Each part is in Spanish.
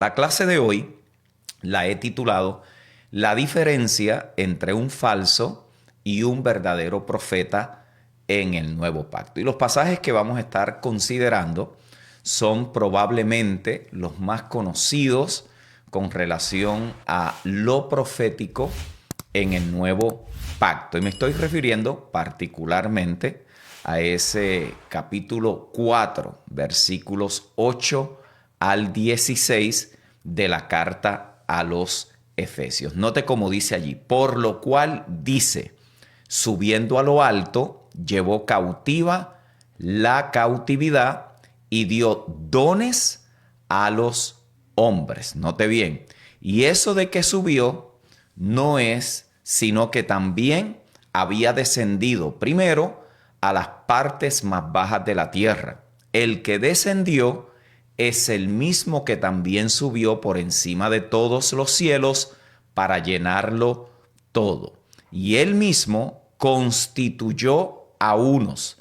La clase de hoy la he titulado La diferencia entre un falso y un verdadero profeta en el nuevo pacto. Y los pasajes que vamos a estar considerando son probablemente los más conocidos con relación a lo profético en el nuevo pacto. Y me estoy refiriendo particularmente a ese capítulo 4, versículos 8 al 16 de la carta a los Efesios. Note cómo dice allí, por lo cual dice, subiendo a lo alto, llevó cautiva la cautividad y dio dones a los hombres. Note bien, y eso de que subió no es sino que también había descendido primero a las partes más bajas de la tierra. El que descendió es el mismo que también subió por encima de todos los cielos para llenarlo todo. Y él mismo constituyó a unos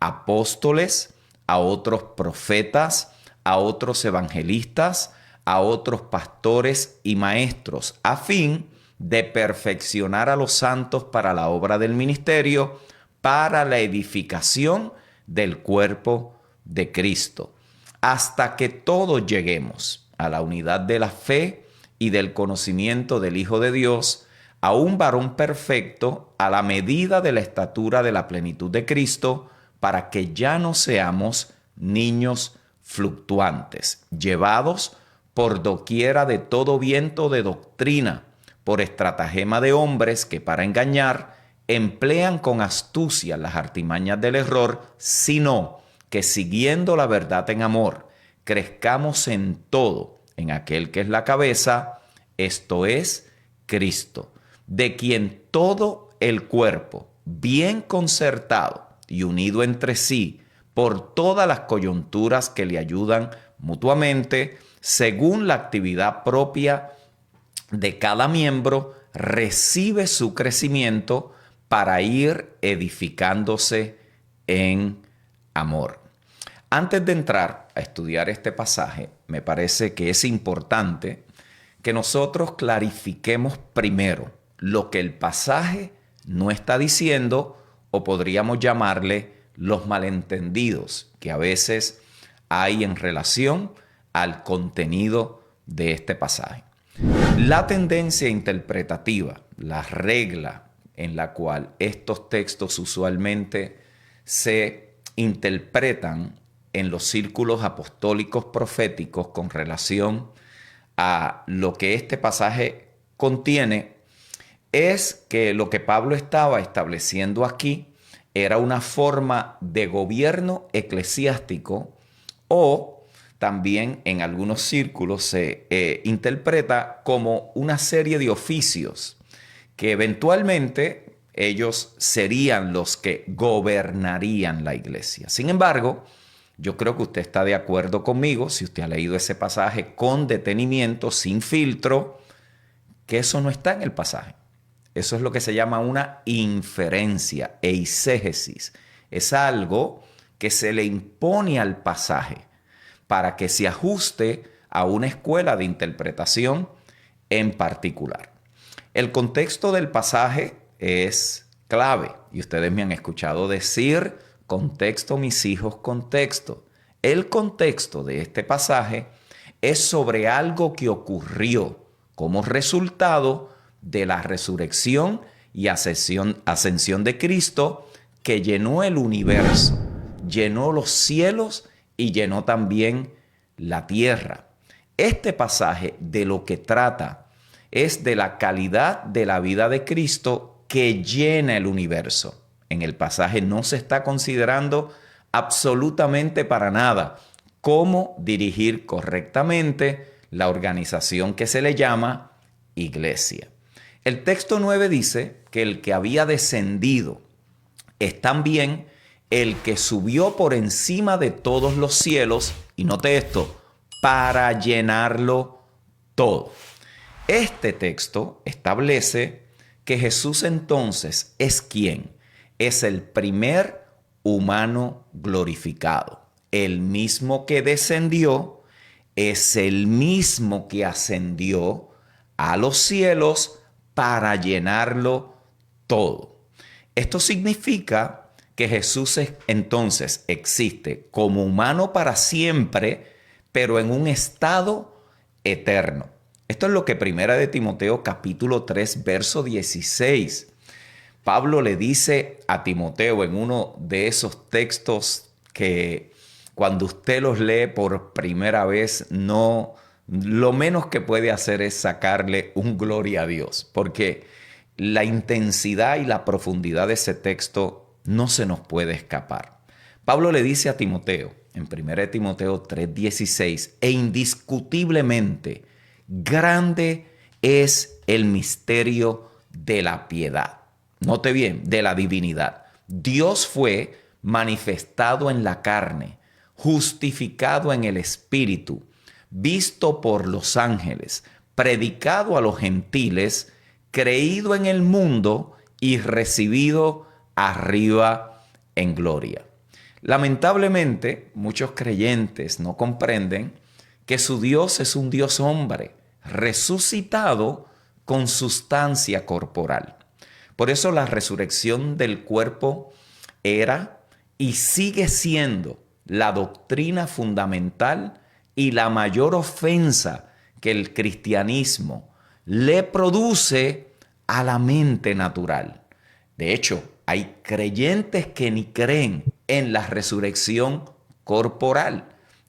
apóstoles, a otros profetas, a otros evangelistas, a otros pastores y maestros, a fin de perfeccionar a los santos para la obra del ministerio, para la edificación del cuerpo de Cristo, hasta que todos lleguemos a la unidad de la fe y del conocimiento del Hijo de Dios, a un varón perfecto, a la medida de la estatura de la plenitud de Cristo, para que ya no seamos niños fluctuantes, llevados por doquiera de todo viento de doctrina, por estratagema de hombres que para engañar emplean con astucia las artimañas del error, sino que siguiendo la verdad en amor, crezcamos en todo en aquel que es la cabeza, esto es Cristo, de quien todo el cuerpo, bien concertado y unido entre sí por todas las coyunturas que le ayudan mutuamente, según la actividad propia de cada miembro, recibe su crecimiento para ir edificándose en amor. Antes de entrar a estudiar este pasaje, me parece que es importante que nosotros clarifiquemos primero lo que el pasaje no está diciendo, o podríamos llamarle los malentendidos que a veces hay en relación al contenido de este pasaje. La tendencia interpretativa, la regla en la cual estos textos usualmente se interpretan en los círculos apostólicos proféticos con relación a lo que este pasaje contiene, es que lo que Pablo estaba estableciendo aquí era una forma de gobierno eclesiástico, o también en algunos círculos se interpreta como una serie de oficios que eventualmente ellos serían los que gobernarían la iglesia. Sin embargo, yo creo que usted está de acuerdo conmigo, si usted ha leído ese pasaje con detenimiento, sin filtro, que eso no está en el pasaje. Eso es lo que se llama una inferencia, eisegesis. Es algo que se le impone al pasaje para que se ajuste a una escuela de interpretación en particular. El contexto del pasaje es clave y ustedes me han escuchado decir contexto, mis hijos, contexto. El contexto de este pasaje es sobre algo que ocurrió como resultado de la resurrección y ascensión de Cristo, que llenó el universo, llenó los cielos y llenó también la tierra. Este pasaje de lo que trata es de la calidad de la vida de Cristo que llena el universo. En el pasaje no se está considerando absolutamente para nada cómo dirigir correctamente la organización que se le llama iglesia. El texto 9 dice que el que había descendido es también el que subió por encima de todos los cielos, y note esto, para llenarlo todo. Este texto establece que Jesús entonces es quien es el primer humano glorificado, el mismo que descendió es el mismo que ascendió a los cielos para llenarlo todo. Esto significa que Jesús entonces existe como humano para siempre, pero en un estado eterno. Esto es lo que Primera de Timoteo capítulo 3, verso 16. Pablo le dice a Timoteo en uno de esos textos que cuando usted los lee por primera vez, no, lo menos que puede hacer es sacarle un gloria a Dios, porque la intensidad y la profundidad de ese texto no se nos puede escapar. Pablo le dice a Timoteo, en 1 Timoteo 3:16, e indiscutiblemente grande es el misterio de la piedad. Note bien, de la divinidad. Dios fue manifestado en la carne, justificado en el Espíritu, visto por los ángeles, predicado a los gentiles, creído en el mundo y recibido arriba en gloria. Lamentablemente, muchos creyentes no comprenden que su Dios es un Dios hombre, resucitado con sustancia corporal. Por eso la resurrección del cuerpo era y sigue siendo la doctrina fundamental y la mayor ofensa que el cristianismo le produce a la mente natural. De hecho, hay creyentes que ni creen en la resurrección corporal.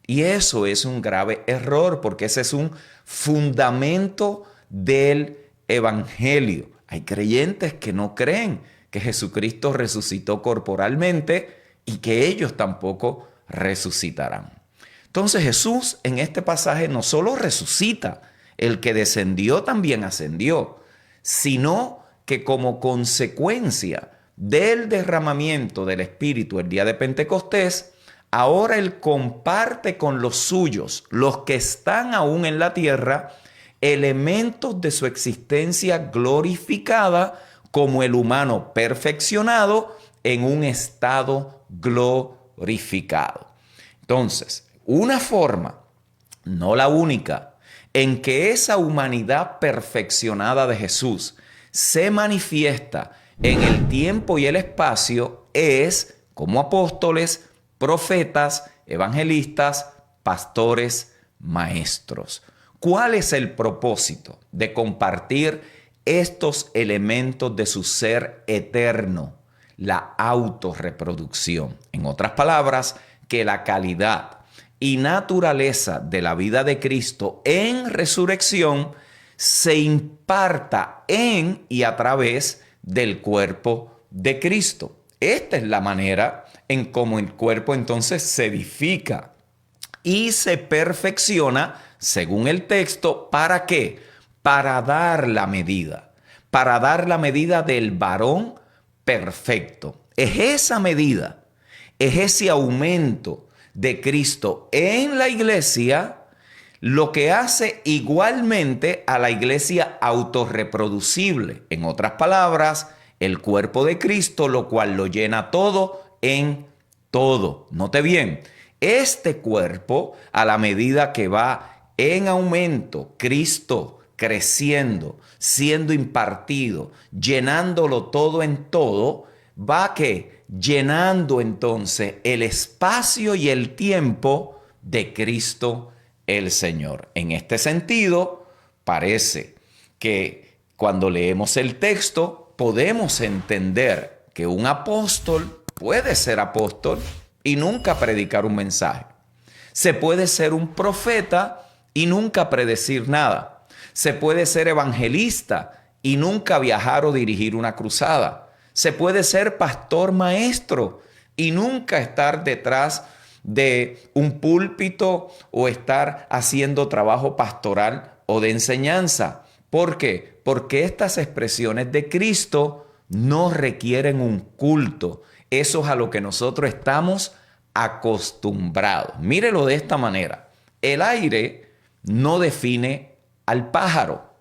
Y eso es un grave error porque ese es un fundamento del evangelio. Hay creyentes que no creen que Jesucristo resucitó corporalmente y que ellos tampoco resucitarán. Entonces Jesús en este pasaje no solo resucita, el que descendió también ascendió, sino que como consecuencia del derramamiento del Espíritu el día de Pentecostés, ahora Él comparte con los suyos, los que están aún en la tierra, elementos de su existencia glorificada como el humano perfeccionado en un estado glorificado. Entonces, una forma, no la única, en que esa humanidad perfeccionada de Jesús se manifiesta en el tiempo y el espacio es como apóstoles, profetas, evangelistas, pastores, maestros. ¿Cuál es el propósito de compartir estos elementos de su ser eterno? La autorreproducción. En otras palabras, que la calidad y naturaleza de la vida de Cristo en resurrección se imparta en y a través del cuerpo de Cristo. Esta es la manera en cómo el cuerpo entonces se edifica y se perfecciona, según el texto, ¿para qué? Para dar la medida del varón perfecto. Es esa medida, es ese aumento de Cristo en la iglesia lo que hace igualmente a la iglesia autorreproducible. En otras palabras, el cuerpo de Cristo, lo cual lo llena todo en todo. Note bien, este cuerpo, a la medida que va en aumento, Cristo creciendo, siendo impartido, llenándolo todo en todo, va que llenando entonces el espacio y el tiempo de Cristo el Señor. En este sentido, parece que cuando leemos el texto podemos entender que un apóstol puede ser apóstol y nunca predicar un mensaje. Se puede ser un profeta y nunca predecir nada. Se puede ser evangelista y nunca viajar o dirigir una cruzada. Se puede ser pastor maestro y nunca estar detrás de un púlpito o estar haciendo trabajo pastoral o de enseñanza. ¿Por qué? Porque estas expresiones de Cristo no requieren un culto. Eso es a lo que nosotros estamos acostumbrados. Mírelo de esta manera. El aire no define al pájaro.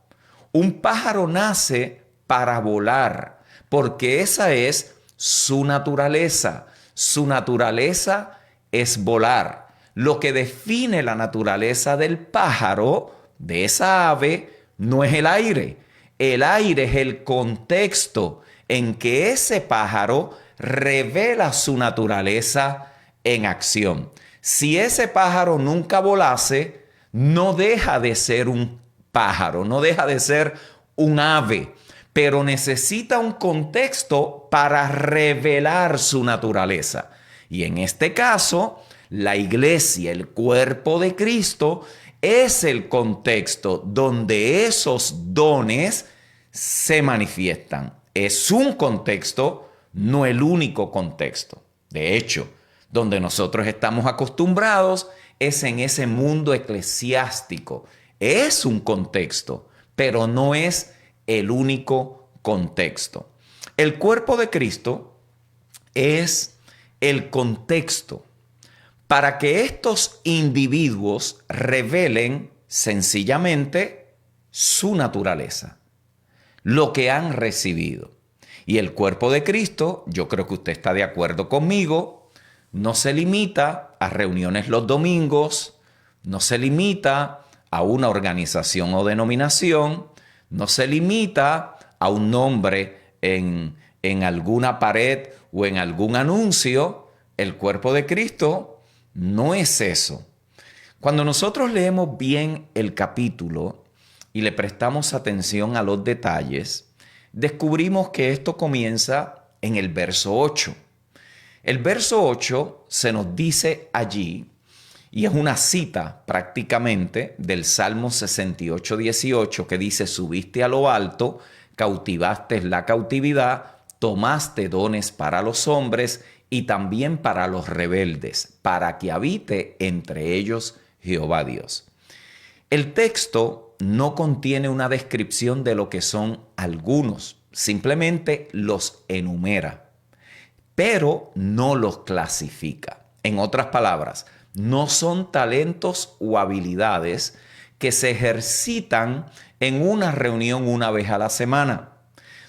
Un pájaro nace para volar, porque esa es su naturaleza. Su naturaleza es volar. Lo que define la naturaleza del pájaro, de esa ave, no es el aire. El aire es el contexto en que ese pájaro revela su naturaleza en acción. Si ese pájaro nunca volase, no deja de ser un pájaro, no deja de ser un ave, pero necesita un contexto para revelar su naturaleza. Y en este caso, la iglesia, el cuerpo de Cristo, es el contexto donde esos dones se manifiestan. Es un contexto, no el único contexto. De hecho, donde nosotros estamos acostumbrados es en ese mundo eclesiástico. Es un contexto, pero no es el único contexto. El cuerpo de Cristo es el contexto para que estos individuos revelen sencillamente su naturaleza, lo que han recibido. Y el cuerpo de Cristo, yo creo que usted está de acuerdo conmigo, no se limita a reuniones los domingos, no se limita a una organización o denominación, no se limita a un nombre en alguna pared o en algún anuncio. El cuerpo de Cristo no es eso. Cuando nosotros leemos bien el capítulo y le prestamos atención a los detalles, descubrimos que esto comienza en el verso 8. El verso 8 se nos dice allí, y es una cita prácticamente del Salmo 68, 18, que dice: subiste a lo alto, cautivaste la cautividad, tomaste dones para los hombres y también para los rebeldes, para que habite entre ellos Jehová Dios. El texto no contiene una descripción de lo que son algunos, simplemente los enumera, pero no los clasifica. En otras palabras, no son talentos o habilidades que se ejercitan en una reunión una vez a la semana.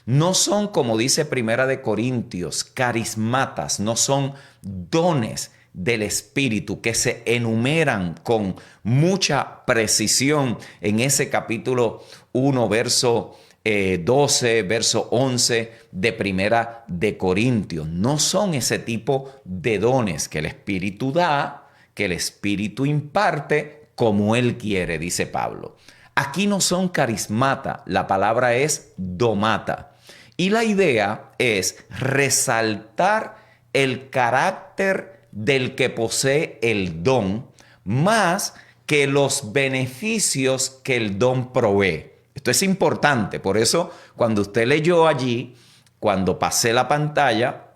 No son, como dice Primera de Corintios, carismatas, no son dones del Espíritu que se enumeran con mucha precisión en ese capítulo 1, verso 12, verso 11 de Primera de Corintios. No son ese tipo de dones que el Espíritu da, que el Espíritu imparte como Él quiere, dice Pablo. Aquí no son carismata, la palabra es domata. Y la idea es resaltar el carácter del que posee el don, más que los beneficios que el don provee. Esto es importante, por eso cuando usted leyó allí, cuando pasé la pantalla,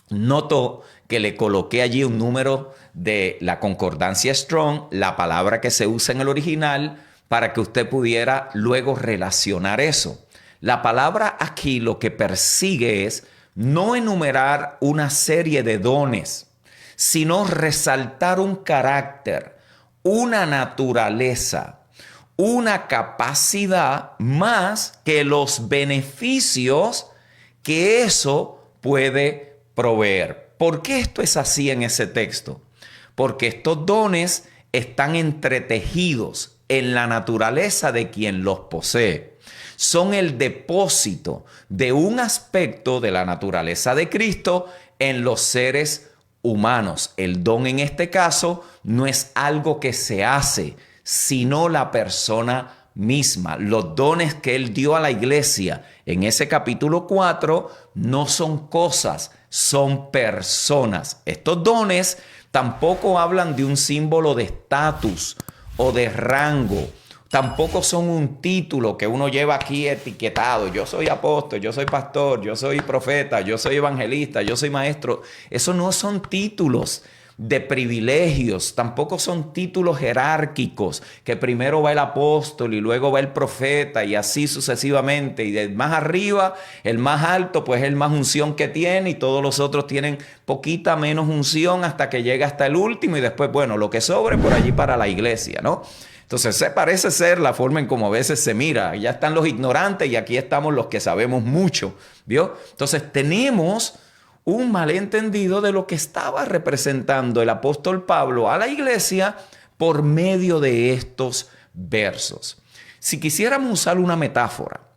notó que le coloqué allí un número de la concordancia Strong, la palabra que se usa en el original, para que usted pudiera luego relacionar eso. La palabra aquí lo que persigue es no enumerar una serie de dones, sino resaltar un carácter, una naturaleza, una capacidad más que los beneficios que eso puede proveer. ¿Por qué esto es así en ese texto? Porque estos dones están entretejidos en la naturaleza de quien los posee. Son el depósito de un aspecto de la naturaleza de Cristo en los seres humanos. El don en este caso no es algo que se hace, sino la persona misma. Los dones que Él dio a la iglesia en ese capítulo 4 no son cosas, son personas. Estos dones tampoco hablan de un símbolo de estatus o de rango. Tampoco son un título que uno lleva aquí etiquetado. Yo soy apóstol, yo soy pastor, yo soy profeta, yo soy evangelista, yo soy maestro. Eso no son títulos de privilegios, tampoco son títulos jerárquicos, que primero va el apóstol y luego va el profeta y así sucesivamente. Y del más arriba, el más alto, pues el más unción que tiene y todos los otros tienen poquita menos unción hasta que llega hasta el último y después, bueno, lo que sobre por allí para la iglesia, ¿no? Entonces, parece ser la forma en cómo a veces se mira. Ya están los ignorantes y aquí estamos los que sabemos mucho, ¿vio? Entonces, tenemos un malentendido de lo que estaba representando el apóstol Pablo a la iglesia por medio de estos versos. Si quisiéramos usar una metáfora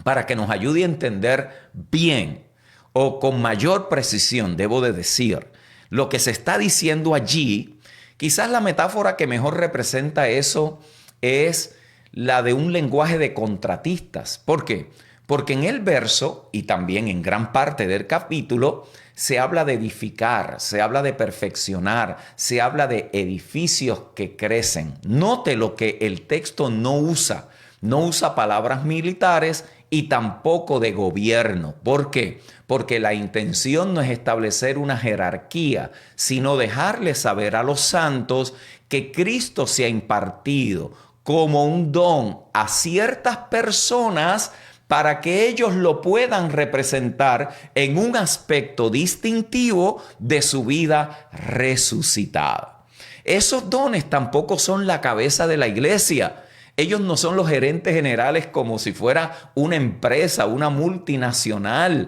para que nos ayude a entender bien o con mayor precisión, debo de decir, lo que se está diciendo allí, quizás la metáfora que mejor representa eso es la de un lenguaje de contratistas. ¿Por qué? Porque en el verso y también en gran parte del capítulo se habla de edificar, se habla de perfeccionar, se habla de edificios que crecen. Note lo que el texto no usa. No usa palabras militares y tampoco de gobierno. ¿Por qué? Porque la intención no es establecer una jerarquía, sino dejarle saber a los santos que Cristo se ha impartido como un don a ciertas personas para que ellos lo puedan representar en un aspecto distintivo de su vida resucitada. Esos dones tampoco son la cabeza de la iglesia. Ellos no son los gerentes generales como si fuera una empresa, una multinacional.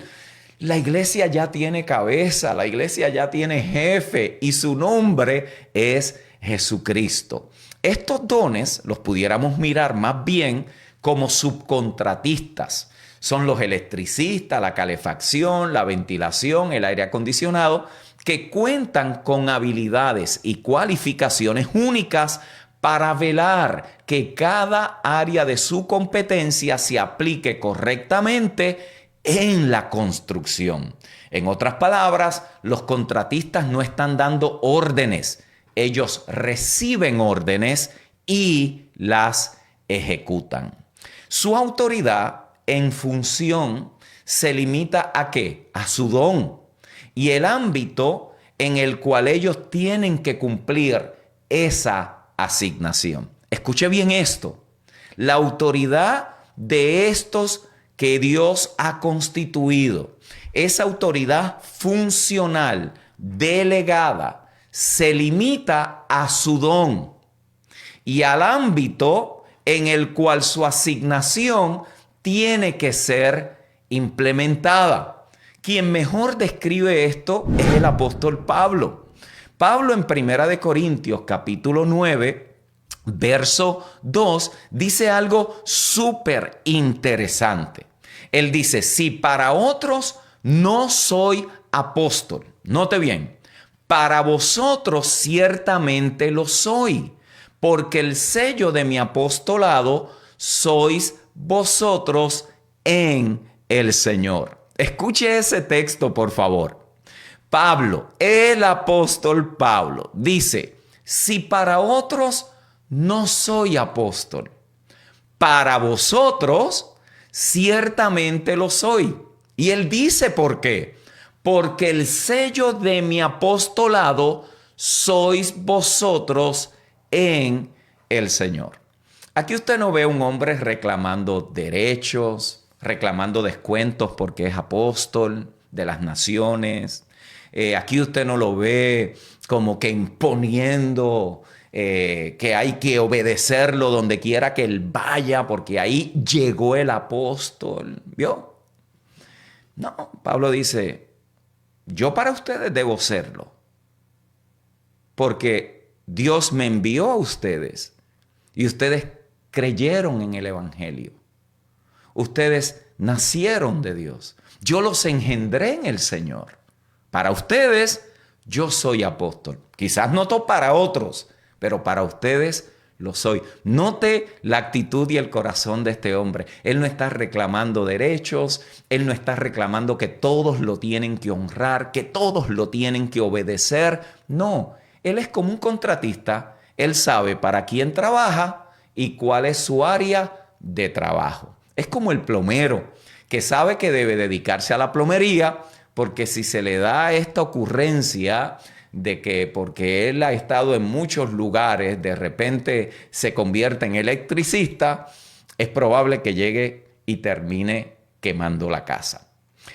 La iglesia ya tiene cabeza, la iglesia ya tiene jefe y su nombre es Jesucristo. Estos dones los pudiéramos mirar más bien como subcontratistas. Son los electricistas, la calefacción, la ventilación, el aire acondicionado, que cuentan con habilidades y cualificaciones únicas para velar que cada área de su competencia se aplique correctamente en la construcción. En otras palabras, los contratistas no están dando órdenes, ellos reciben órdenes y las ejecutan. Su autoridad en función se limita ¿a qué? A su don y el ámbito en el cual ellos tienen que cumplir esa asignación. Escuche bien esto. La autoridad de estos que Dios ha constituido, esa autoridad funcional, delegada, se limita a su don y al ámbito en el cual su asignación tiene que ser implementada. Quien mejor describe esto es el apóstol Pablo. Pablo en 1 Corintios capítulo 9, verso 2, dice algo súper interesante. Él dice, si para otros no soy apóstol, note bien, para vosotros ciertamente lo soy, porque el sello de mi apostolado sois vosotros en el Señor. Escuche ese texto, por favor. Pablo, el apóstol Pablo, dice, si para otros no soy apóstol, para vosotros ciertamente lo soy. Y él dice por qué. Porque el sello de mi apostolado sois vosotros en el Señor. Aquí usted no ve a un hombre reclamando derechos, reclamando descuentos porque es apóstol de las naciones. Aquí usted no lo ve como que imponiendo que hay que obedecerlo donde quiera que él vaya porque ahí llegó el apóstol. ¿Vio? No, Pablo dice, yo para ustedes debo serlo porque Dios me envió a ustedes y ustedes creyeron en el evangelio. Ustedes nacieron de Dios. Yo los engendré en el Señor. Para ustedes, yo soy apóstol. Quizás no para otros, pero para ustedes lo soy. Note la actitud y el corazón de este hombre. Él no está reclamando derechos. Él no está reclamando que todos lo tienen que honrar, que todos lo tienen que obedecer. No, él es como un contratista. Él sabe para quién trabaja y cuál es su área de trabajo. Es como el plomero que sabe que debe dedicarse a la plomería porque si se le da esta ocurrencia de que porque él ha estado en muchos lugares, de repente se convierte en electricista, es probable que llegue y termine quemando la casa.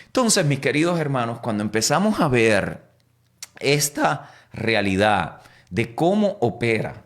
Entonces, mis queridos hermanos, cuando empezamos a ver esta realidad de cómo opera,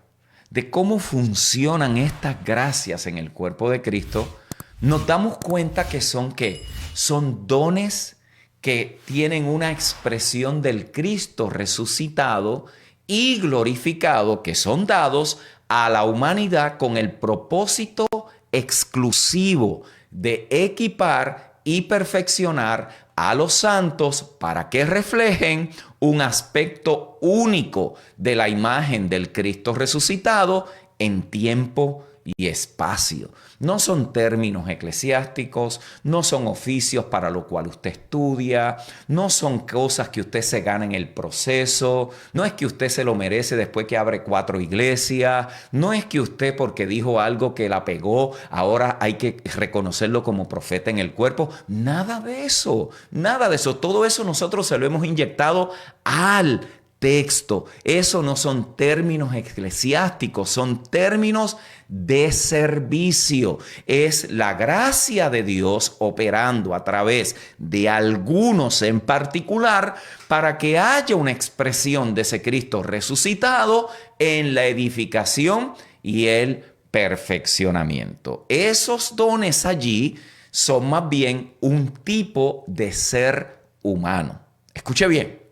de cómo funcionan estas gracias en el cuerpo de Cristo, nos damos cuenta que son ¿qué? Son dones que tienen una expresión del Cristo resucitado y glorificado que son dados a la humanidad con el propósito exclusivo de equipar y perfeccionar a los santos para que reflejen un aspecto único de la imagen del Cristo resucitado en tiempo y espacio. No son términos eclesiásticos, no son oficios para lo cual usted estudia, no son cosas que usted se gana en el proceso, no es que usted se lo merece después que abre 4 iglesias, no es que usted porque dijo algo que la pegó, ahora hay que reconocerlo como profeta en el cuerpo. Nada de eso, nada de eso. Todo eso nosotros se lo hemos inyectado al texto. Eso no son términos eclesiásticos, son términos de servicio. Es la gracia de Dios operando a través de algunos en particular para que haya una expresión de ese Cristo resucitado en la edificación y el perfeccionamiento. Esos dones allí son más bien un tipo de ser humano. Escuche bien.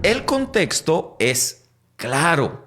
El contexto es claro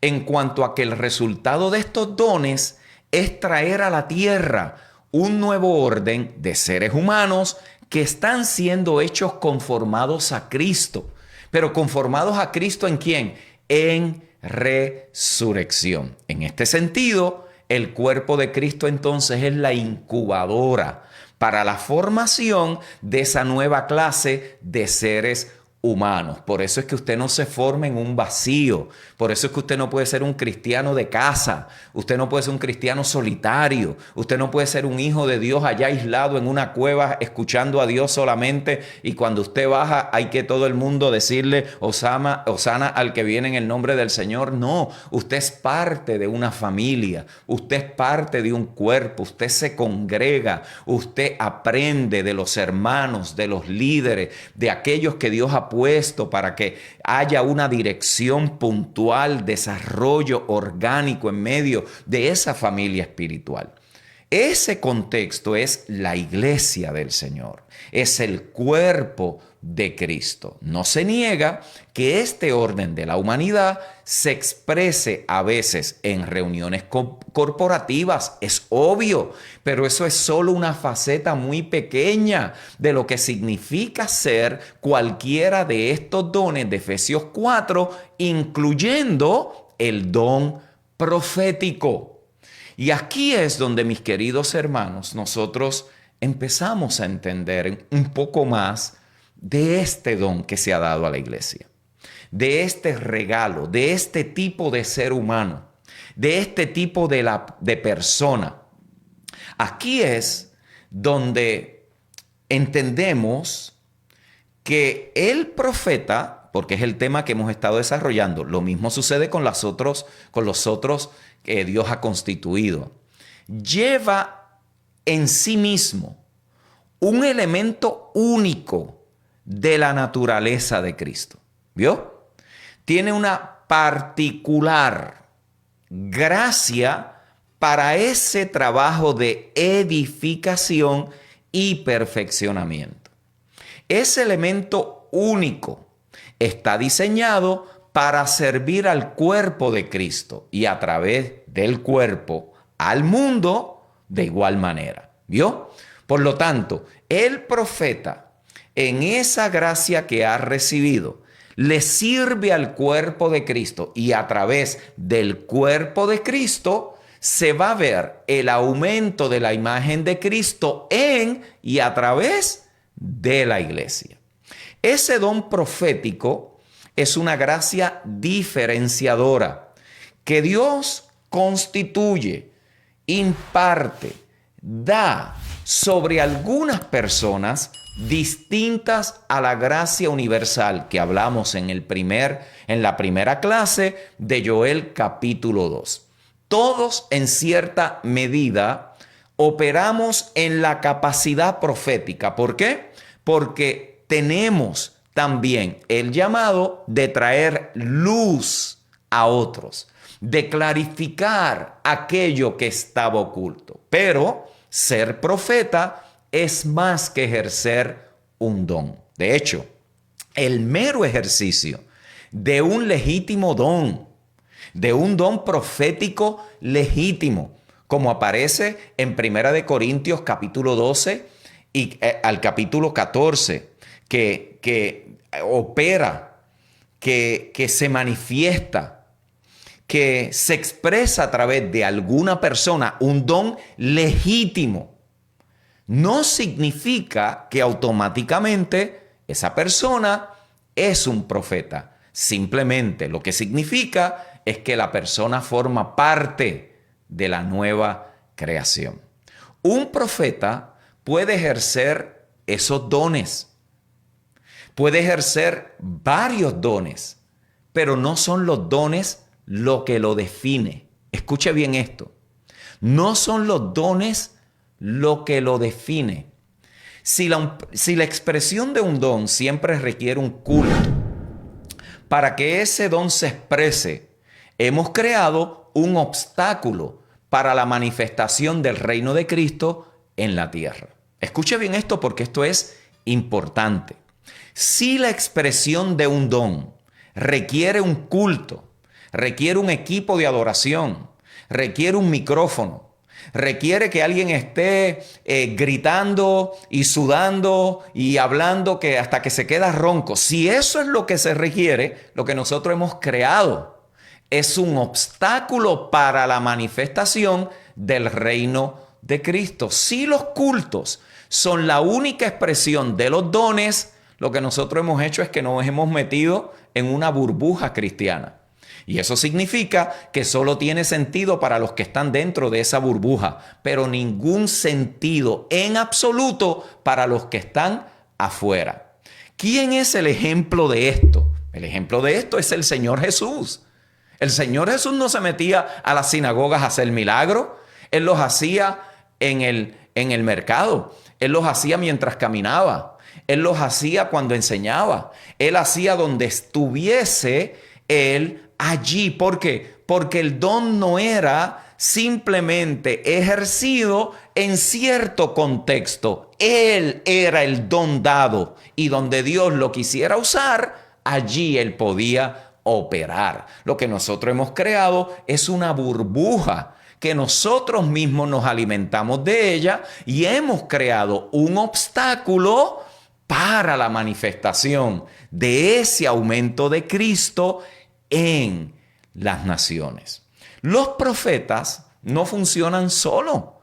en cuanto a que el resultado de estos dones es traer a la tierra un nuevo orden de seres humanos que están siendo hechos conformados a Cristo. Pero conformados a Cristo ¿en quién? En resurrección. En este sentido, el cuerpo de Cristo entonces es la incubadora para la formación de esa nueva clase de seres humanos. Por eso es que usted no se forma en un vacío. Por eso es que usted no puede ser un cristiano de casa. Usted no puede ser un cristiano solitario. Usted no puede ser un hijo de Dios allá aislado en una cueva escuchando a Dios solamente, y cuando usted baja hay que todo el mundo decirle Osana al que viene en el nombre del Señor. No, usted es parte de una familia. Usted es parte de un cuerpo. Usted se congrega. Usted aprende de los hermanos, de los líderes, de aquellos que Dios ha puesto para que haya una dirección puntual, desarrollo orgánico en medio de esa familia espiritual. Ese contexto es la iglesia del Señor, es el cuerpo de Cristo. No se niega que este orden de la humanidad se exprese a veces en reuniones corporativas, es obvio, pero eso es solo una faceta muy pequeña de lo que significa ser cualquiera de estos dones de Efesios 4, incluyendo el don profético. Y aquí es donde, mis queridos hermanos, nosotros empezamos a entender un poco más de este don que se ha dado a la iglesia, de este regalo, de este tipo de ser humano, de este tipo de persona. Aquí es donde entendemos que el profeta, porque es el tema que hemos estado desarrollando, lo mismo sucede con los otros que Dios ha constituido, lleva en sí mismo un elemento único de la naturaleza de Cristo. ¿Vio? Tiene una particular gracia para ese trabajo de edificación y perfeccionamiento. Ese elemento único está diseñado para servir al cuerpo de Cristo y a través del cuerpo al mundo de igual manera. ¿Vio? Por lo tanto, el profeta, en esa gracia que ha recibido, le sirve al cuerpo de Cristo, y a través del cuerpo de Cristo se va a ver el aumento de la imagen de Cristo en y a través de la iglesia. Ese don profético es una gracia diferenciadora que Dios constituye, imparte, da sobre algunas personas distintas a la gracia universal que hablamos en la primera clase de Joel capítulo 2. Todos en cierta medida operamos en la capacidad profética. ¿Por qué? Porque tenemos también el llamado de traer luz a otros, de clarificar aquello que estaba oculto. Pero ser profeta es más que ejercer un don. De hecho, el mero ejercicio de un legítimo don, de un don profético legítimo, como aparece en Primera de Corintios capítulo 12 y al capítulo 14, que opera, que se manifiesta, que se expresa a través de alguna persona, un don legítimo, no significa que automáticamente esa persona es un profeta. Simplemente lo que significa es que la persona forma parte de la nueva creación. Un profeta puede ejercer esos dones, puede ejercer varios dones, pero no son los dones lo que lo define. Escuche bien esto. No son los dones lo que lo define. Si la expresión de un don siempre requiere un culto, para que ese don se exprese, hemos creado un obstáculo para la manifestación del reino de Cristo en la tierra. Escuche bien esto porque esto es importante. Si la expresión de un don requiere un culto, requiere un equipo de adoración, requiere un micrófono, requiere que alguien esté gritando y sudando y hablando que hasta que se queda ronco. Si eso es lo que se requiere, lo que nosotros hemos creado es un obstáculo para la manifestación del reino de Cristo. Si los cultos son la única expresión de los dones, lo que nosotros hemos hecho es que nos hemos metido en una burbuja cristiana. Y eso significa que solo tiene sentido para los que están dentro de esa burbuja, pero ningún sentido en absoluto para los que están afuera. ¿Quién es el ejemplo de esto? El ejemplo de esto es el Señor Jesús. El Señor Jesús no se metía a las sinagogas a hacer milagros. Él los hacía en el mercado. Él los hacía mientras caminaba. Él los hacía cuando enseñaba. Él hacía donde estuviese Él allí. ¿Por qué? Porque el don no era simplemente ejercido en cierto contexto. Él era el don dado y donde Dios lo quisiera usar, allí Él podía operar. Lo que nosotros hemos creado es una burbuja que nosotros mismos nos alimentamos de ella y hemos creado un obstáculo para la manifestación de ese aumento de Cristo en las naciones. Los profetas no funcionan solo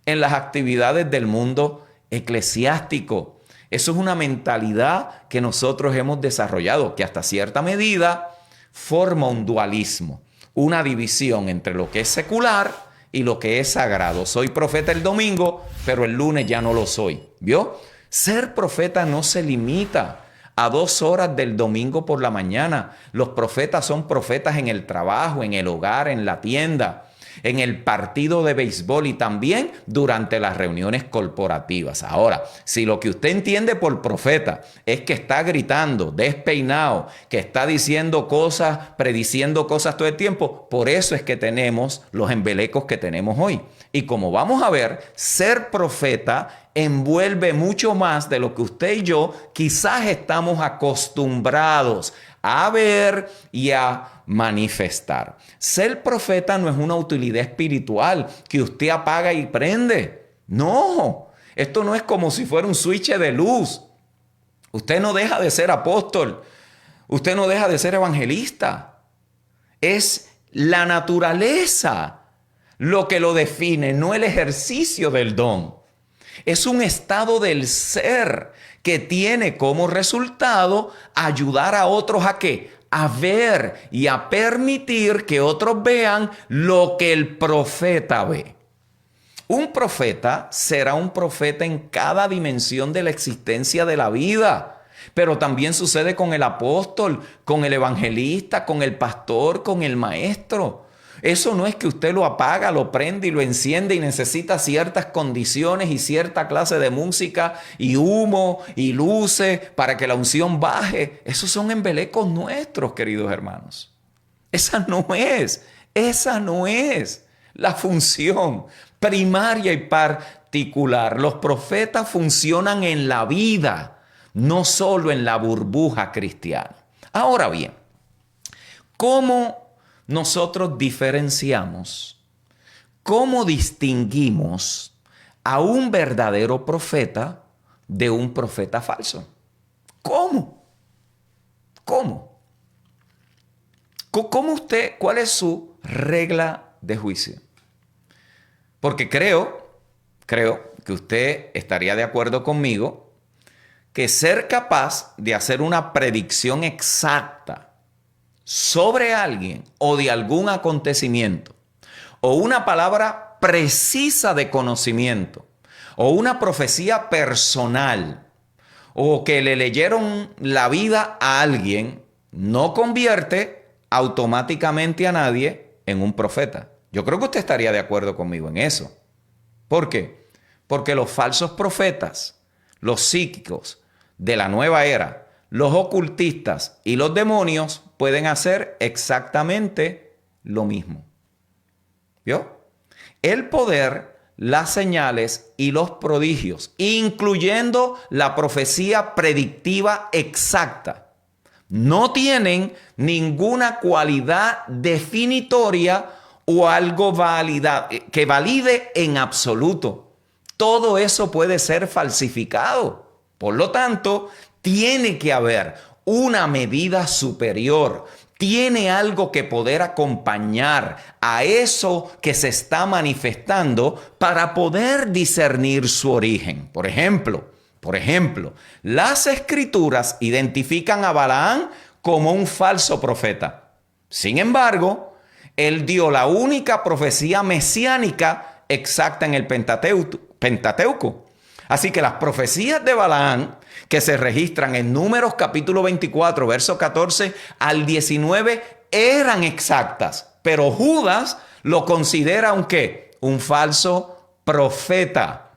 en las actividades del mundo eclesiástico. Eso es una mentalidad que nosotros hemos desarrollado, que hasta cierta medida forma un dualismo, una división entre lo que es secular y lo que es sagrado. Soy profeta el domingo, pero el lunes ya no lo soy. ¿Vio? Ser profeta no se limita a 2 horas del domingo por la mañana. Los profetas son profetas en el trabajo, en el hogar, en la tienda, en el partido de béisbol y también durante las reuniones corporativas. Ahora, si lo que usted entiende por profeta es que está gritando, despeinado, que está diciendo cosas, prediciendo cosas todo el tiempo, por eso es que tenemos los embelecos que tenemos hoy. Y como vamos a ver, ser profeta envuelve mucho más de lo que usted y yo quizás estamos acostumbrados a ver y a manifestar. Ser profeta no es una utilidad espiritual que usted apaga y prende. No, esto no es como si fuera un switch de luz. Usted no deja de ser apóstol. Usted no deja de ser evangelista. Es la naturaleza lo que lo define, no el ejercicio del don. Es un estado del ser que tiene como resultado ayudar a otros ¿a qué? A ver y a permitir que otros vean lo que el profeta ve. Un profeta será un profeta en cada dimensión de la existencia de la vida. Pero también sucede con el apóstol, con el evangelista, con el pastor, con el maestro. Eso no es que usted lo apaga, lo prende y lo enciende y necesita ciertas condiciones y cierta clase de música y humo y luces para que la unción baje. Esos son embelecos nuestros, queridos hermanos. Esa no es. la función primaria y particular. Los profetas funcionan en la vida, no solo en la burbuja cristiana. Ahora bien, ¿cómo nosotros diferenciamos, cómo distinguimos a un verdadero profeta de un profeta falso? ¿Cómo? ¿Cómo? ¿Cuál es su regla de juicio? Porque creo que usted estaría de acuerdo conmigo que ser capaz de hacer una predicción exacta sobre alguien o de algún acontecimiento, o una palabra precisa de conocimiento, o una profecía personal, o que le leyeron la vida a alguien, no convierte automáticamente a nadie en un profeta. Yo creo que usted estaría de acuerdo conmigo en eso. ¿Por qué? Porque los falsos profetas, los psíquicos de la nueva era, los ocultistas y los demonios pueden hacer exactamente lo mismo. ¿Vio? El poder, las señales y los prodigios, incluyendo la profecía predictiva exacta, no tienen ninguna cualidad definitoria o algo que valide en absoluto. Todo eso puede ser falsificado. Por lo tanto, tiene que haber una medida superior. Tiene algo que poder acompañar a eso que se está manifestando para poder discernir su origen. Por ejemplo, las escrituras identifican a Balaam como un falso profeta. Sin embargo, él dio la única profecía mesiánica exacta en el Pentateuco. Así que las profecías de Balaam, que se registran en Números capítulo 24, versos 14 al 19, eran exactas. Pero Judas lo considera un falso profeta.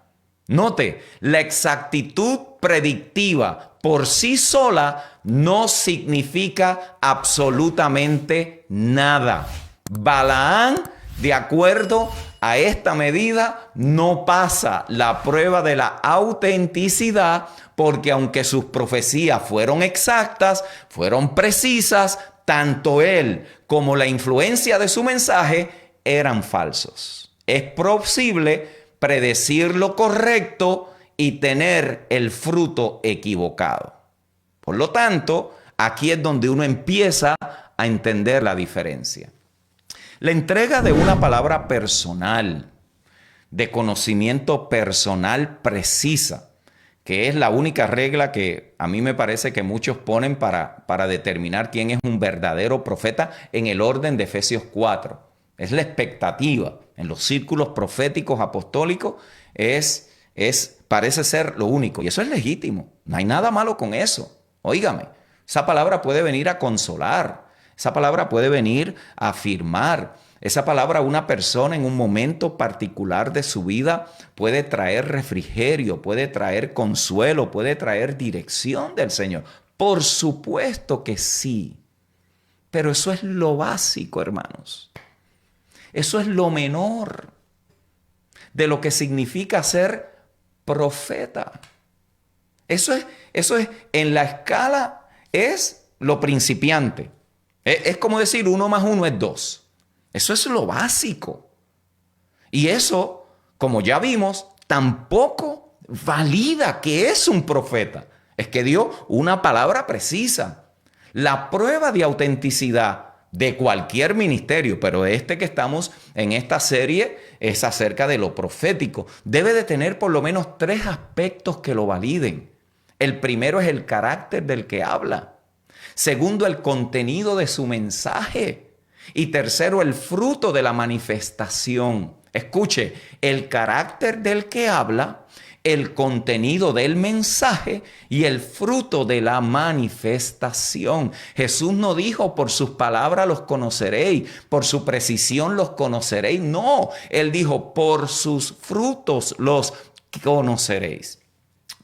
Note, la exactitud predictiva por sí sola no significa absolutamente nada. Balaam, de acuerdo a esta medida, no pasa la prueba de la autenticidad, porque aunque sus profecías fueron exactas, fueron precisas, tanto él como la influencia de su mensaje eran falsos. Es posible predecir lo correcto y tener el fruto equivocado. Por lo tanto, aquí es donde uno empieza a entender la diferencia. La entrega de una palabra personal, de conocimiento personal precisa, que es la única regla que a mí me parece que muchos ponen para determinar quién es un verdadero profeta en el orden de Efesios 4. Es la expectativa. En los círculos proféticos apostólicos parece ser lo único. Y eso es legítimo. No hay nada malo con eso. Óigame, esa palabra puede venir a consolar. Esa palabra puede venir a afirmar. Esa palabra a una persona en un momento particular de su vida puede traer refrigerio, puede traer consuelo, puede traer dirección del Señor. Por supuesto que sí. Pero eso es lo básico, hermanos. Eso es lo menor de lo que significa ser profeta. Eso es en la escala, es lo principiante. Es como decir 1 más 1 es 2. Eso es lo básico. Y eso, como ya vimos, tampoco valida que es un profeta. Es que dio una palabra precisa. La prueba de autenticidad de cualquier ministerio, pero que estamos en esta serie es acerca de lo profético. Debe de tener por lo menos 3 aspectos que lo validen. El primero es el carácter del que habla. Segundo, el contenido de su mensaje. Y tercero, el fruto de la manifestación. Escuche, el carácter del que habla, el contenido del mensaje y el fruto de la manifestación. Jesús no dijo, por sus palabras los conoceréis, por su precisión los conoceréis. No, él dijo, por sus frutos los conoceréis.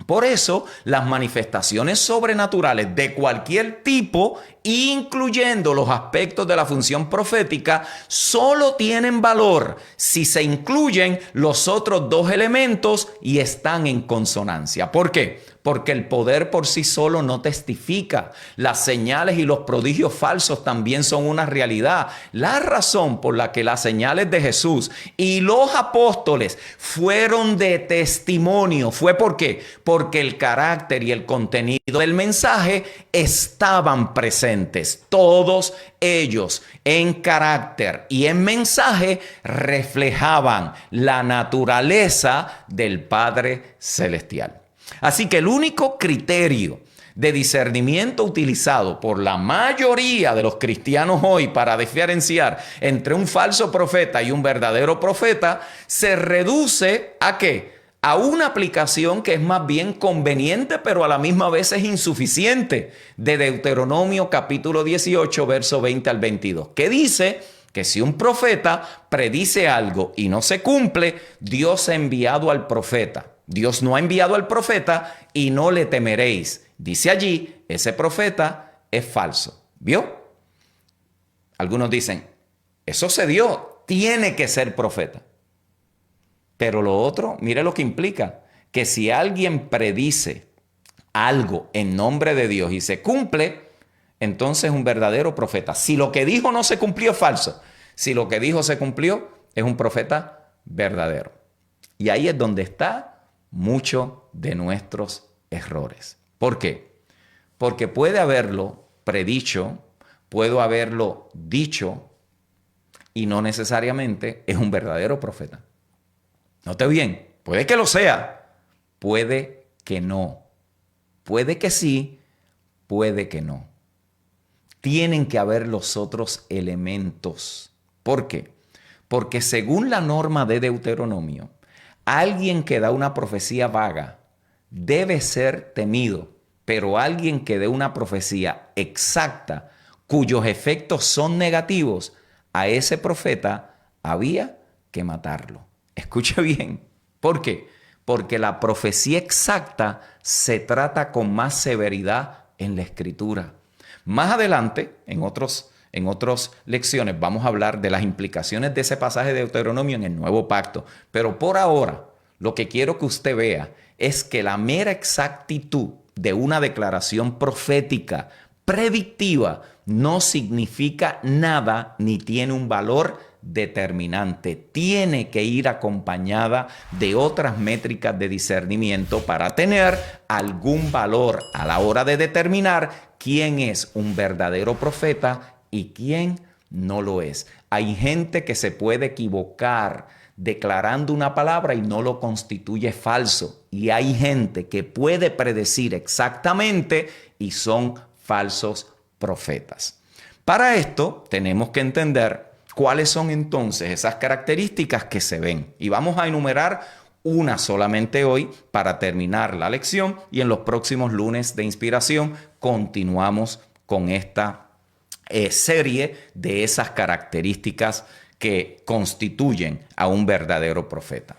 Por eso, las manifestaciones sobrenaturales de cualquier tipo, incluyendo los aspectos de la función profética, solo tienen valor si se incluyen los otros dos elementos y están en consonancia. ¿Por qué? Porque el poder por sí solo no testifica. Las señales y los prodigios falsos también son una realidad. La razón por la que las señales de Jesús y los apóstoles fueron de testimonio fue ¿por qué? Porque el carácter y el contenido del mensaje estaban presentes. Todos ellos en carácter y en mensaje reflejaban la naturaleza del Padre Celestial. Así que el único criterio de discernimiento utilizado por la mayoría de los cristianos hoy para diferenciar entre un falso profeta y un verdadero profeta se reduce ¿a qué? A una aplicación que es más bien conveniente, pero a la misma vez es insuficiente, de Deuteronomio capítulo 18, verso 20 al 22, que dice que si un profeta predice algo y no se cumple, Dios ha enviado al profeta. Dios no ha enviado al profeta y no le temeréis. Dice allí, ese profeta es falso. ¿Vio? Algunos dicen, eso se dio, tiene que ser profeta. Pero lo otro, mire lo que implica, que si alguien predice algo en nombre de Dios y se cumple, entonces es un verdadero profeta. Si lo que dijo no se cumplió, es falso. Si lo que dijo se cumplió, es un profeta verdadero. Y ahí es donde está muchos de nuestros errores. ¿Por qué? Porque puede haberlo predicho, puedo haberlo dicho y no necesariamente es un verdadero profeta. Note bien, puede que lo sea, puede que no, puede que sí, puede que no. Tienen que haber los otros elementos. ¿Por qué? Porque según la norma de Deuteronomio, alguien que da una profecía vaga debe ser temido, pero alguien que dé una profecía exacta, cuyos efectos son negativos, a ese profeta había que matarlo. Escuche bien. ¿Por qué? Porque la profecía exacta se trata con más severidad en la Escritura. Más adelante, en otras lecciones, vamos a hablar de las implicaciones de ese pasaje de Deuteronomio en el Nuevo Pacto. Pero por ahora, lo que quiero que usted vea es que la mera exactitud de una declaración profética predictiva no significa nada ni tiene un valor determinante. Tiene que ir acompañada de otras métricas de discernimiento para tener algún valor a la hora de determinar quién es un verdadero profeta y quién no lo es. Hay gente que se puede equivocar declarando una palabra y no lo constituye falso. Y hay gente que puede predecir exactamente y son falsos profetas. Para esto tenemos que entender cuáles son entonces esas características que se ven. Y vamos a enumerar una solamente hoy para terminar la lección y en los próximos lunes de inspiración continuamos con esta serie de esas características que constituyen a un verdadero profeta.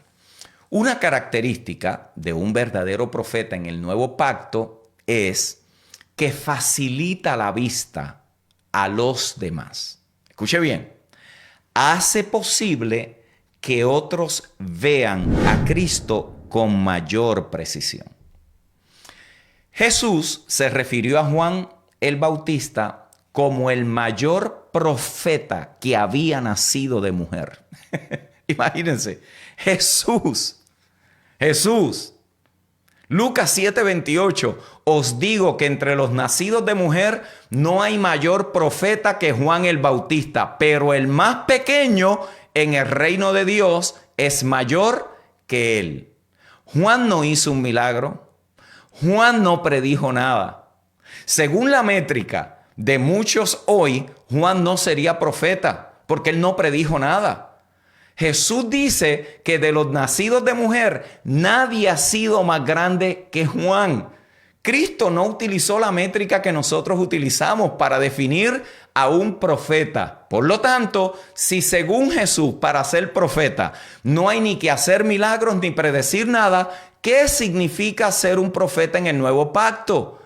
Una característica de un verdadero profeta en el Nuevo Pacto es que facilita la vista a los demás. Escuche bien, hace posible que otros vean a Cristo con mayor precisión. Jesús se refirió a Juan el Bautista como el mayor profeta que había nacido de mujer. Imagínense, Jesús. Lucas 7:28, os digo que entre los nacidos de mujer no hay mayor profeta que Juan el Bautista, pero el más pequeño en el reino de Dios es mayor que él. Juan no hizo un milagro, Juan no predijo nada. Según la métrica de muchos hoy, Juan no sería profeta porque él no predijo nada. Jesús dice que de los nacidos de mujer nadie ha sido más grande que Juan. Cristo no utilizó la métrica que nosotros utilizamos para definir a un profeta. Por lo tanto, si según Jesús, para ser profeta, no hay ni que hacer milagros ni predecir nada, ¿qué significa ser un profeta en el nuevo pacto?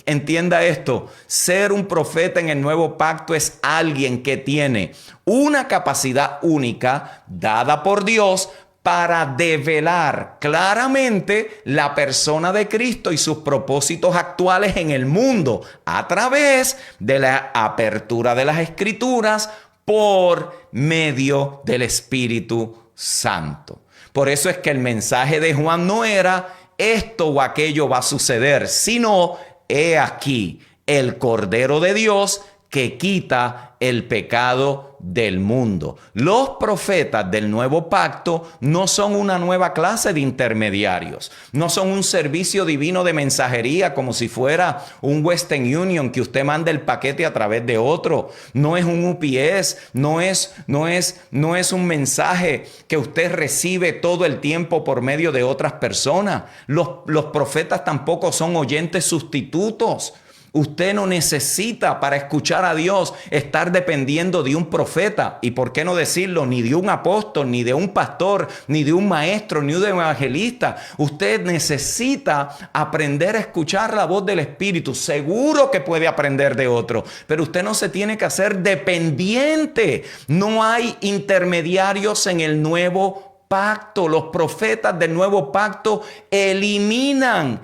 Entienda esto, ser un profeta en el nuevo pacto es alguien que tiene una capacidad única dada por Dios para develar claramente la persona de Cristo y sus propósitos actuales en el mundo a través de la apertura de las Escrituras por medio del Espíritu Santo. Por eso es que el mensaje de Juan no era esto o aquello va a suceder, sino he aquí el Cordero de Dios que quita el pecado del mundo. Los profetas del nuevo pacto no son una nueva clase de intermediarios. No son un servicio divino de mensajería como si fuera un Western Union que usted manda el paquete a través de otro. No es un UPS, no es un mensaje que usted recibe todo el tiempo por medio de otras personas. Los profetas tampoco son oyentes sustitutos. Usted no necesita para escuchar a Dios estar dependiendo de un profeta y por qué no decirlo, ni de un apóstol, ni de un pastor, ni de un maestro, ni de un evangelista. Usted necesita aprender a escuchar la voz del Espíritu. Seguro que puede aprender de otro, pero usted no se tiene que hacer dependiente. No hay intermediarios en el nuevo pacto. Los profetas del nuevo pacto eliminan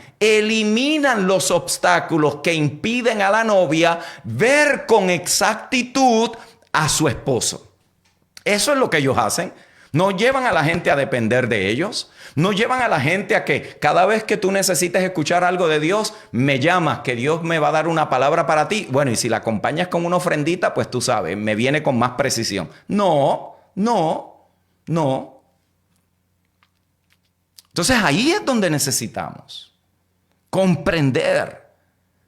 los obstáculos que impiden a la novia ver con exactitud a su esposo. Eso es lo que ellos hacen. No llevan a la gente a depender de ellos. No llevan a la gente a que cada vez que tú necesites escuchar algo de Dios, me llamas, que Dios me va a dar una palabra para ti. Bueno, y si la acompañas con una ofrendita, pues tú sabes, me viene con más precisión. No. Entonces ahí es donde necesitamos comprender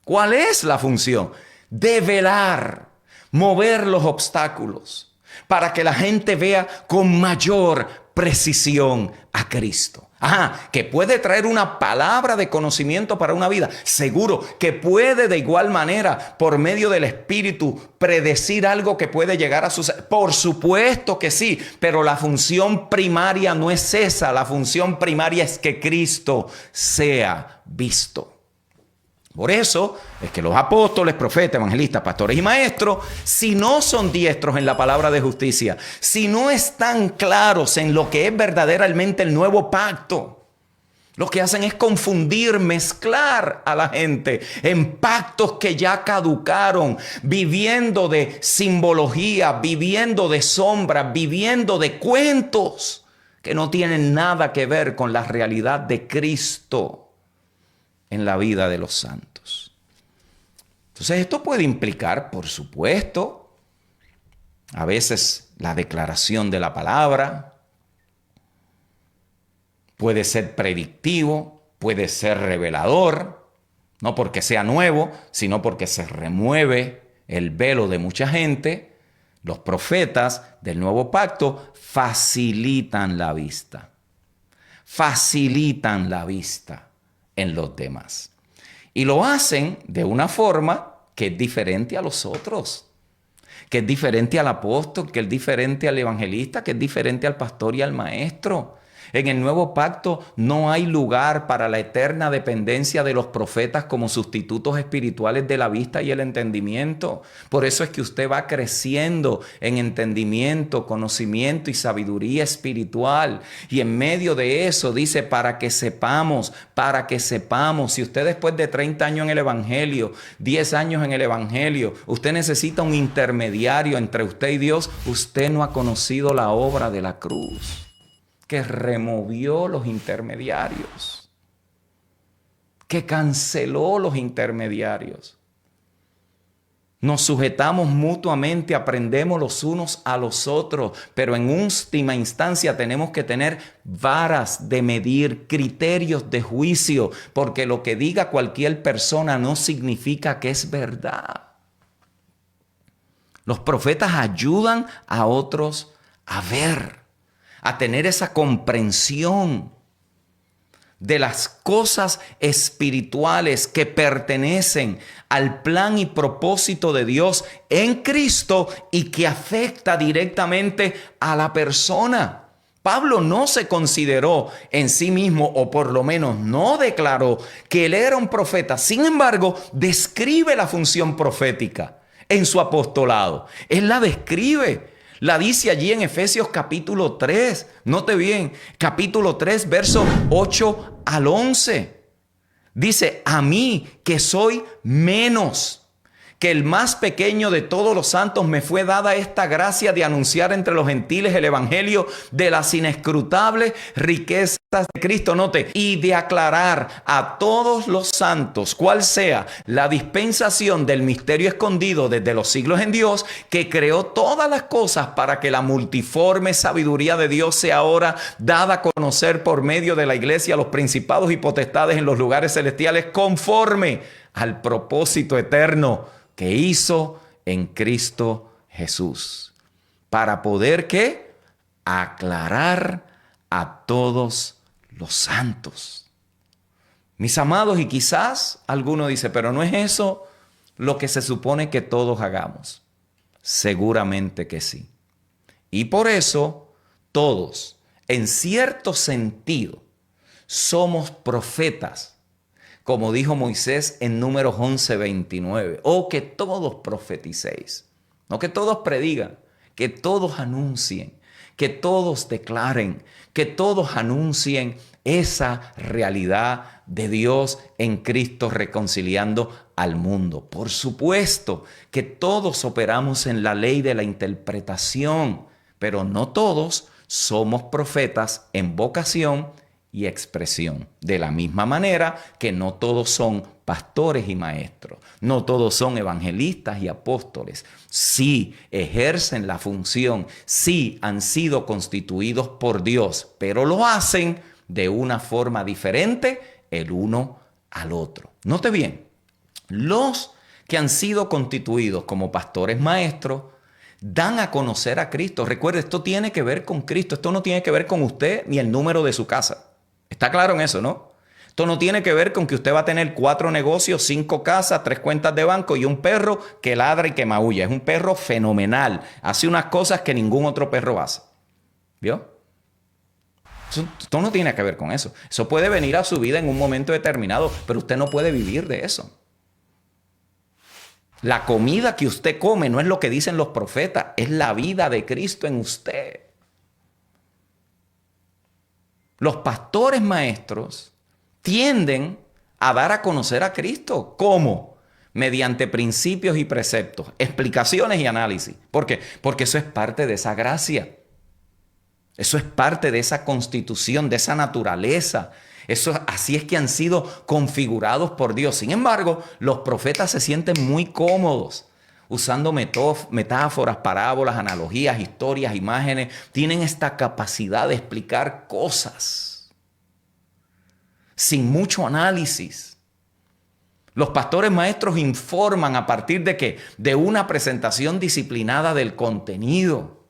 cuál es la función. Develar, mover los obstáculos para que la gente vea con mayor precisión a Cristo. Que puede traer una palabra de conocimiento para una vida. Seguro que puede de igual manera, por medio del Espíritu, predecir algo que puede llegar a suceder. Por supuesto que sí, pero la función primaria no es esa. La función primaria es que Cristo sea visto. Por eso es que los apóstoles, profetas, evangelistas, pastores y maestros, si no son diestros en la palabra de justicia, si no están claros en lo que es verdaderamente el nuevo pacto, lo que hacen es confundir, mezclar a la gente en pactos que ya caducaron, viviendo de simbología, viviendo de sombras, viviendo de cuentos que no tienen nada que ver con la realidad de Cristo en la vida de los santos. Entonces esto puede implicar, por supuesto, a veces la declaración de la palabra, puede ser predictivo, puede ser revelador, no porque sea nuevo, sino porque se remueve el velo de mucha gente. Los profetas del nuevo pacto facilitan la vista en los demás. Y lo hacen de una forma que es diferente a los otros, que es diferente al apóstol, que es diferente al evangelista, que es diferente al pastor y al maestro. En el nuevo pacto no hay lugar para la eterna dependencia de los profetas como sustitutos espirituales de la vista y el entendimiento. Por eso es que usted va creciendo en entendimiento, conocimiento y sabiduría espiritual. Y en medio de eso dice para que sepamos. Si usted después de 30 años en el evangelio, 10 años en el evangelio, usted necesita un intermediario entre usted y Dios, usted no ha conocido la obra de la cruz, que removió los intermediarios, que canceló los intermediarios. Nos sujetamos mutuamente, aprendemos los unos a los otros, pero en última instancia tenemos que tener varas de medir, criterios de juicio, porque lo que diga cualquier persona no significa que es verdad. Los profetas ayudan a otros a ver, a tener esa comprensión de las cosas espirituales que pertenecen al plan y propósito de Dios en Cristo y que afecta directamente a la persona. Pablo no se consideró en sí mismo, o por lo menos no declaró que él era un profeta. Sin embargo, describe la función profética en su apostolado. Él la describe. La dice allí en Efesios capítulo 3. Note bien, capítulo 3, versos 8 al 11. Dice, a mí que soy menos que el más pequeño de todos los santos, me fue dada esta gracia de anunciar entre los gentiles el evangelio de las inescrutables riquezas de Cristo. Note, y de aclarar a todos los santos cuál sea la dispensación del misterio escondido desde los siglos en Dios, que creó todas las cosas para que la multiforme sabiduría de Dios sea ahora dada a conocer por medio de la iglesia a los principados y potestades en los lugares celestiales, conforme al propósito eterno que hizo en Cristo Jesús, para poder ¿qué? Aclarar a todos los santos. Mis amados, y quizás alguno dice, pero no es eso lo que se supone que todos hagamos. Seguramente que sí. Y por eso todos, en cierto sentido, somos profetas. Como dijo Moisés en Números 11:29, o que todos profeticéis, no que todos predigan, que todos anuncien, que todos declaren, que todos anuncien esa realidad de Dios en Cristo reconciliando al mundo. Por supuesto que todos operamos en la ley de la interpretación, pero no todos somos profetas en vocación y expresión. De la misma manera que no todos son pastores y maestros, no todos son evangelistas y apóstoles. Sí ejercen la función, sí han sido constituidos por Dios, pero lo hacen de una forma diferente el uno al otro. Note bien, los que han sido constituidos como pastores maestros dan a conocer a Cristo. Recuerde, esto tiene que ver con Cristo, esto no tiene que ver con usted ni el número de su casa. ¿Está claro en eso, no? Esto no tiene que ver con que usted va a tener 4 negocios, 5 casas, 3 cuentas de banco y un perro que ladra y que maulla. Es un perro fenomenal. Hace unas cosas que ningún otro perro hace. ¿Vio? Esto no tiene que ver con eso. Eso puede venir a su vida en un momento determinado, pero usted no puede vivir de eso. La comida que usted come no es lo que dicen los profetas, es la vida de Cristo en usted. Los pastores maestros tienden a dar a conocer a Cristo. ¿Cómo? Mediante principios y preceptos, explicaciones y análisis. ¿Por qué? Porque eso es parte de esa gracia. Eso es parte de esa constitución, de esa naturaleza. Así es que han sido configurados por Dios. Sin embargo, los profetas se sienten muy cómodos usando metáforas, parábolas, analogías, historias, imágenes. Tienen esta capacidad de explicar cosas sin mucho análisis. Los pastores maestros informan a partir de ¿qué? De una presentación disciplinada del contenido.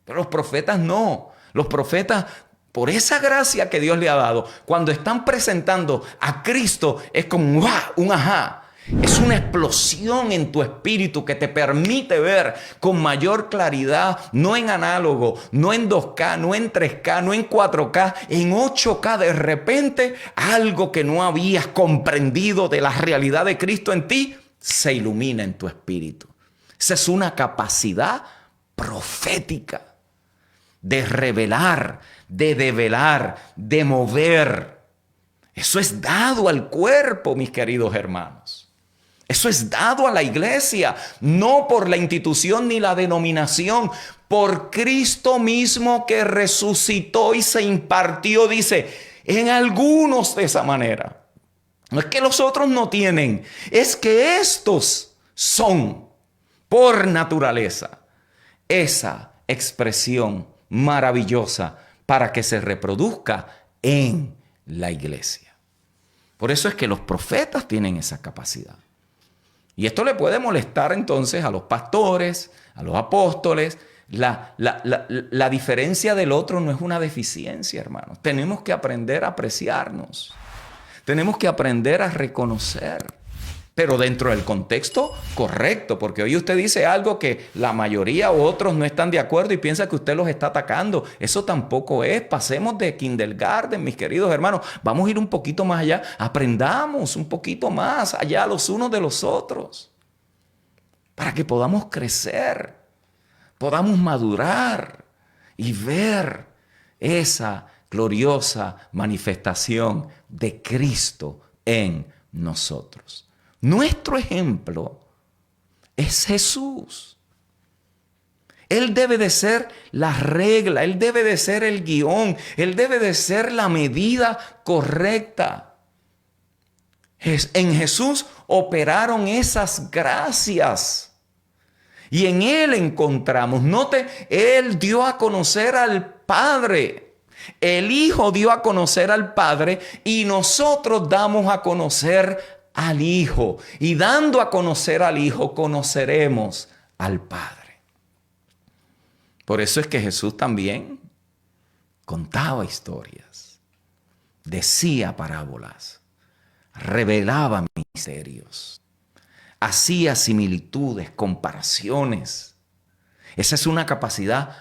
Pero los profetas no. Los profetas, por esa gracia que Dios le ha dado, cuando están presentando a Cristo, es como un ajá. Es una explosión en tu espíritu que te permite ver con mayor claridad, no en análogo, no en 2K, no en 3K, no en 4K, en 8K. De repente, algo que no habías comprendido de la realidad de Cristo en ti, se ilumina en tu espíritu. Esa es una capacidad profética de revelar, de develar, de mover. Eso es dado al cuerpo, mis queridos hermanos. Eso es dado a la iglesia, no por la institución ni la denominación, por Cristo mismo que resucitó y se impartió, dice, en algunos de esa manera. No es que los otros no tienen, es que estos son, por naturaleza, esa expresión maravillosa para que se reproduzca en la iglesia. Por eso es que los profetas tienen esa capacidad. Y esto le puede molestar entonces a los pastores, a los apóstoles, La diferencia del otro no es una deficiencia, hermanos. Tenemos que aprender a apreciarnos. Tenemos que aprender a reconocer. Pero dentro del contexto correcto, porque hoy usted dice algo que la mayoría u otros no están de acuerdo y piensa que usted los está atacando. Eso tampoco es. Pasemos de kindergarten, mis queridos hermanos. Vamos a ir un poquito más allá. Aprendamos un poquito más allá los unos de los otros. Para que podamos crecer, podamos madurar y ver esa gloriosa manifestación de Cristo en nosotros. Nuestro ejemplo es Jesús. Él debe de ser la regla, Él debe de ser el guión, Él debe de ser la medida correcta. En Jesús operaron esas gracias y en Él encontramos, note, Él dio a conocer al Padre. El Hijo dio a conocer al Padre y nosotros damos a conocer al Hijo. Y dando a conocer al Hijo, conoceremos al Padre. Por eso es que Jesús también contaba historias, decía parábolas, revelaba misterios, hacía similitudes, comparaciones. Esa es una capacidad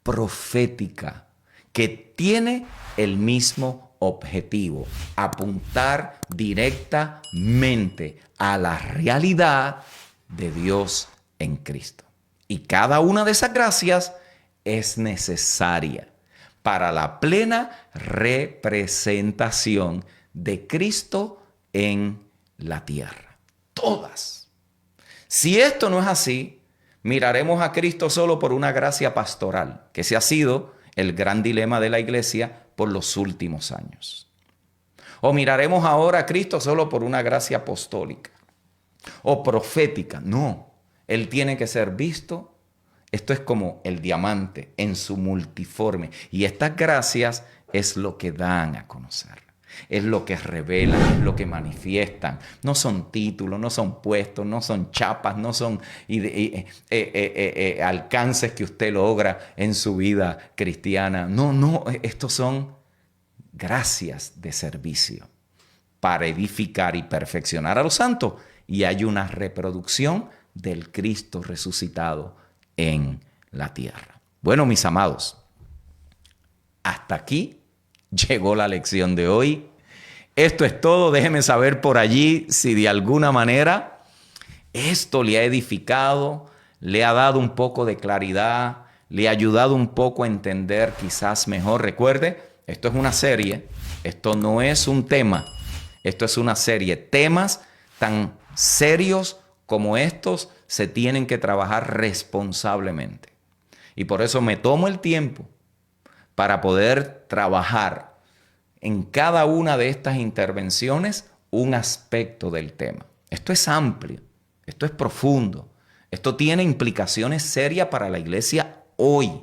profética que tiene el mismo objetivo: apuntar directamente a la realidad de Dios en Cristo. Y cada una de esas gracias es necesaria para la plena representación de Cristo en la tierra. Todas. Si esto no es así, miraremos a Cristo solo por una gracia pastoral, que ese ha sido el gran dilema de la iglesia por los últimos años. O miraremos ahora a Cristo solo por una gracia apostólica o profética. No, Él tiene que ser visto. Esto es como el diamante en su multiforme. Y estas gracias es lo que dan a conocer. Es lo que revelan, es lo que manifiestan. No son títulos, no son puestos, no son chapas, no son alcances que usted logra en su vida cristiana. No, estos son gracias de servicio para edificar y perfeccionar a los santos. Y hay una reproducción del Cristo resucitado en la tierra. Bueno, mis amados, hasta aquí llegó la lección de hoy. Esto es todo. Déjeme saber por allí si de alguna manera esto le ha edificado, le ha dado un poco de claridad, le ha ayudado un poco a entender quizás mejor. Recuerde, esto es una serie, esto no es un tema, esto es una serie. Temas tan serios como estos se tienen que trabajar responsablemente. Y por eso me tomo el tiempo para poder trabajar en cada una de estas intervenciones un aspecto del tema. Esto es amplio, esto es profundo, esto tiene implicaciones serias para la iglesia hoy,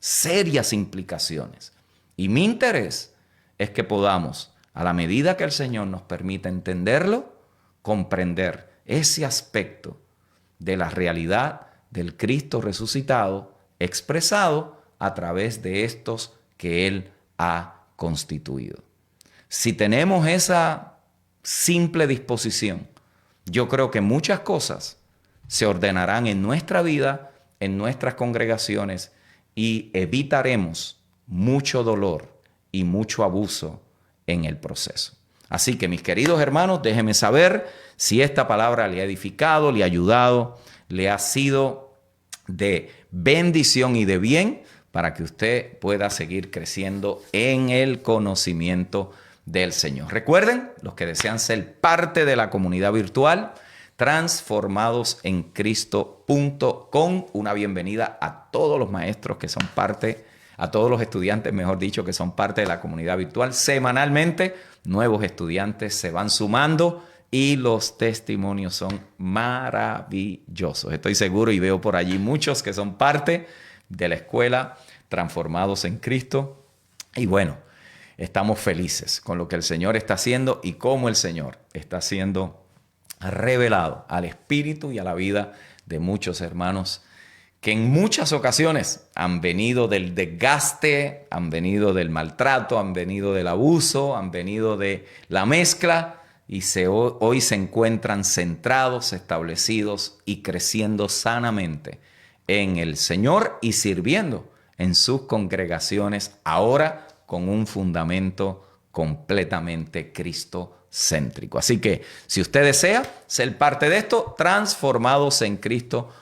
serias implicaciones. Y mi interés es que podamos, a la medida que el Señor nos permita entenderlo, comprender ese aspecto de la realidad del Cristo resucitado, expresado a través de estos que Él ha constituido. Si tenemos esa simple disposición, yo creo que muchas cosas se ordenarán en nuestra vida, en nuestras congregaciones, y evitaremos mucho dolor y mucho abuso en el proceso. Así que, mis queridos hermanos, déjenme saber si esta palabra le ha edificado, le ha ayudado, le ha sido de bendición y de bien, para que usted pueda seguir creciendo en el conocimiento del Señor. Recuerden, los que desean ser parte de la comunidad virtual, transformadosencristo.com, una bienvenida a todos los maestros que son parte, a todos los estudiantes, mejor dicho, que son parte de la comunidad virtual. Semanalmente, nuevos estudiantes se van sumando y los testimonios son maravillosos. Estoy seguro y veo por allí muchos que son parte de la escuela Transformados en Cristo. Y bueno, estamos felices con lo que el Señor está haciendo y cómo el Señor está siendo revelado al espíritu y a la vida de muchos hermanos que en muchas ocasiones han venido del desgaste, han venido del maltrato, han venido del abuso, han venido de la mezcla y hoy se encuentran centrados, establecidos y creciendo sanamente en el Señor y sirviendo en sus congregaciones ahora con un fundamento completamente cristocéntrico. Así que si usted desea ser parte de esto, transformadosencristo.com,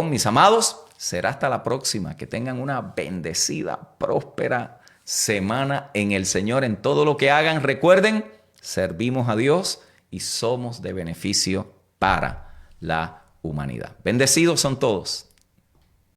mis amados, será hasta la próxima. Que tengan una bendecida, próspera semana en el Señor. En todo lo que hagan, recuerden, servimos a Dios y somos de beneficio para la humanidad. Bendecidos son todos.